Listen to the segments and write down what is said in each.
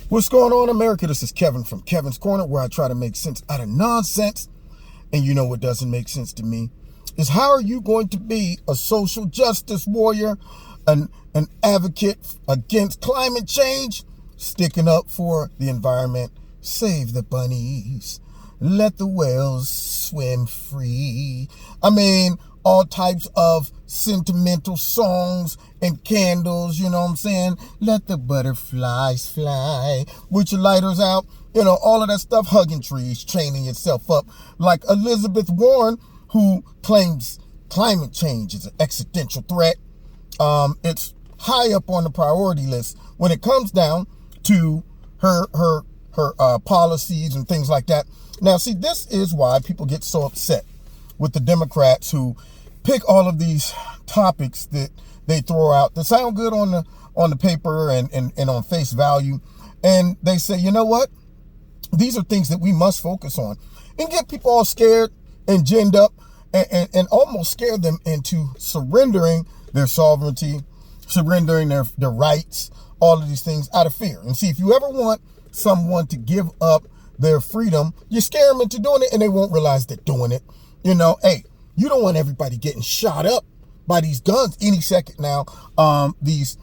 What's going on, America? This is Kevin from Kevin's Corner, where I try to make sense out of nonsense. And you know what doesn't make sense to me is, how are you going to be a social justice warrior, an advocate against climate change, sticking up for the environment, save the bunnies, let the whales swim free. I mean, all types of sentimental songs and candles, you know what I'm saying? Let the butterflies fly with your lighters out, you know, all of that stuff, hugging trees, training yourself up like Elizabeth Warren, who claims climate change is an existential threat. It's high up on the priority list when it comes down to her policies and things like that. Now, see, this is why people get so upset with the Democrats who pick all of these topics that they throw out that sound good on the paper and on face value. And they say, you know what? These are things that we must focus on, and get people all scared and ginned up and almost scare them into surrendering their sovereignty, surrendering their rights, all of these things out of fear. And see, if you ever want someone to give up their freedom, you scare them into doing it and they won't realize they're doing it. You know, hey, you don't want everybody getting shot up by these guns any second now. These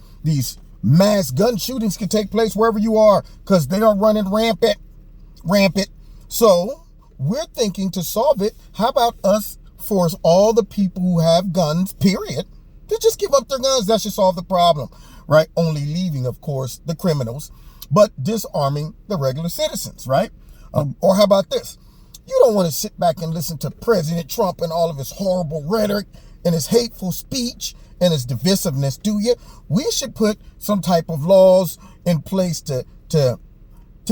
mass gun shootings can take place wherever you are because they are running rampant. So we're thinking to solve it. How about us force all the people who have guns, period, to just give up their guns? That should solve the problem, right? Only leaving, of course, the criminals, but disarming the regular citizens, right? Or how about this? You don't want to sit back and listen to President Trump and all of his horrible rhetoric and his hateful speech and his divisiveness, do you? We should put some type of laws in place to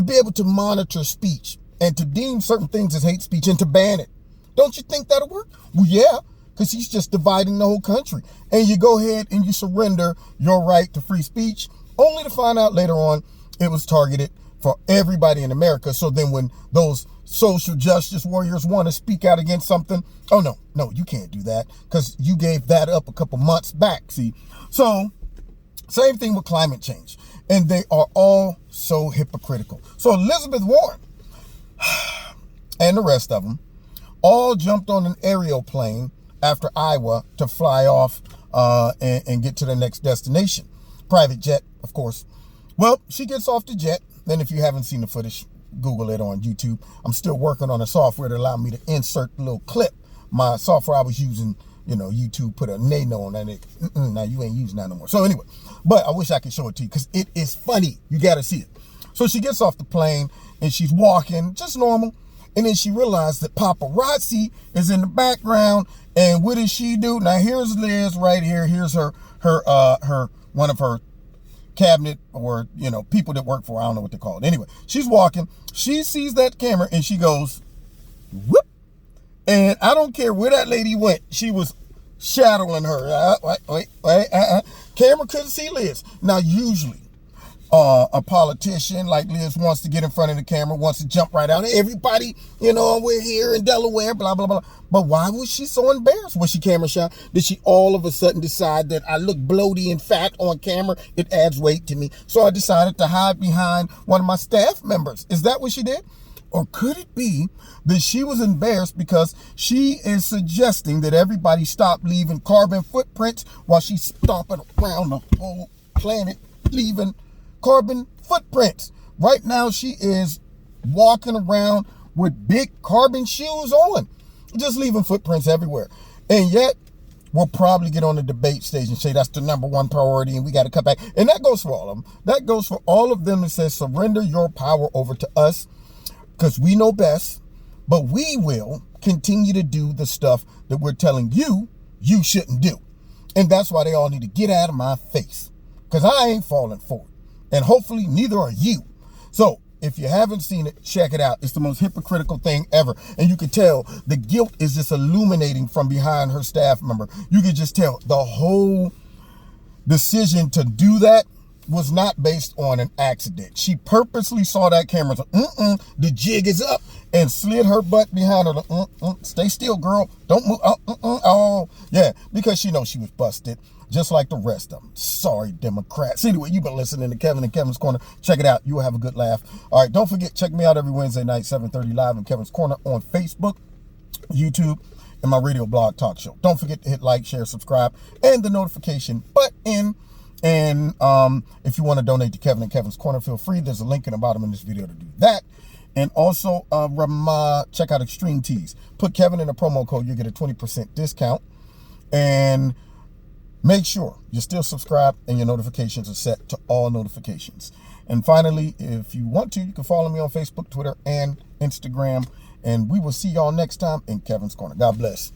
be able to monitor speech and to deem certain things as hate speech and to ban it. Don't you think that'll work? Well, yeah, because he's just dividing the whole country. And you go ahead and you surrender your right to free speech, only to find out later on it was targeted for everybody in America. So then when those social justice warriors want to speak out against something, oh no, you can't do that because you gave that up a couple months back. See, so same thing with climate change, and they are all so hypocritical. So Elizabeth Warren and the rest of them all jumped on an aerial plane after Iowa to fly off and get to the next destination. Private jet, of course. Well, she gets off the jet. Then if you haven't seen the footage, Google it on YouTube. I'm still working on a software that allowed me to insert a little clip. My software I was using, you know, YouTube put a nano on that. Now you ain't using that no more. So anyway, but I wish I could show it to you because it is funny. You got to see it. So she gets off the plane and she's walking just normal. And then she realized that paparazzi is in the background. And what does she do? Now here's Liz right here. Here's her one of her cabinet, or, you know, people that work for her. I don't know what they're called. Anyway, she's walking. She sees that camera and she goes, whoop. And I don't care where that lady went. She was shadowing her. Camera couldn't see Liz. Now, usually, a politician like Liz wants to get in front of the camera, wants to jump right out. Everybody, you know, we're here in Delaware, blah, blah, blah. But why was she so embarrassed? Was she camera shy? Did she all of a sudden decide that I look bloaty and fat on camera? It adds weight to me. So I decided to hide behind one of my staff members. Is that what she did? Or could it be that she was embarrassed because she is suggesting that everybody stop leaving carbon footprints while she's stomping around the whole planet, leaving carbon footprints? Right now she is walking around with big carbon shoes on, just leaving footprints everywhere. And yet we'll probably get on the debate stage and say that's the number one priority and we got to cut back. And that goes for all of them. That goes for all of them that says surrender your power over to us because we know best, but we will continue to do the stuff that we're telling you shouldn't do. And that's why they all need to get out of my face, because I ain't falling for it. And hopefully neither are you. So if you haven't seen it, check it out. It's the most hypocritical thing ever. And you can tell the guilt is just illuminating from behind her staff member. You can just tell the whole decision to do that was not based on an accident. She purposely saw that camera and said, the jig is up, and slid her butt behind her. Stay still, girl. Don't move. Oh, yeah, because she knows she was busted. just like the rest of them. Sorry, Democrats. Anyway, you've been listening to Kevin and Kevin's Corner. Check it out. You will have a good laugh. All right, don't forget, check me out every Wednesday night, 7:30 live in Kevin's Corner on Facebook, YouTube, and my radio blog talk show. Don't forget to hit like, share, subscribe, and the notification button. And if you want to donate to Kevin and Kevin's Corner, feel free. There's a link in the bottom of this video to do that. And also, check out Extreme Tees. Put Kevin in the promo code. You get a 20% discount. And make sure you're still subscribed and your notifications are set to all notifications. And finally, if you want to, you can follow me on Facebook, Twitter, and Instagram. And we will see y'all next time in Kevin's Corner. God bless.